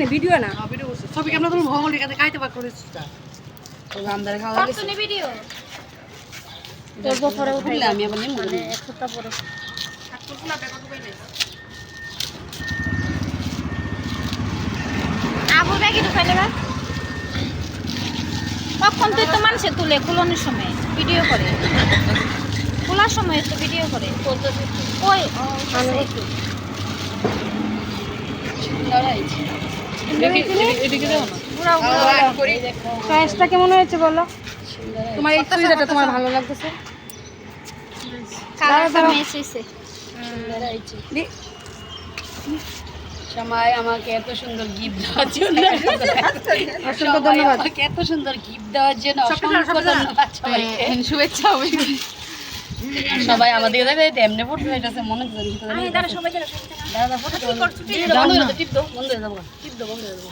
video না ছবি কেমন তুমি ভগল রেখে খাইতে পার করে আমদারে খাওয়া গেছে ভিডিও তোর পরে উঠাইলে আমি আবার নেব মানে এক সপ্তাহ পরে আবু ব্যাগে ঢুকাইলে বা কখন তুই তো মানুষে তুলে খোলানোর সময় ভিডিও করে খোলার সময় তো ভিডিও করে ওই প্রাইসটা কেমন হয়েছে বলো তোমার এই চুড়িদারটা তোমার ভালো লাগতেছে কালারটা ম্যাচ হইছে সময় আমাকে এত সুন্দর গিফট দেওয়ার জন্য অসংখ্য ধন্যবাদ আমাকে এত সুন্দর গিফট দেওয়ার জন্য অসংখ্য ধন্যবাদ সবাইকে শুভেচ্ছা সবাই আমাদের এমনি ফটো হইতাছে মনে করি দাদা ফটো টিপ দাও বন্ধ হয়ে যাবো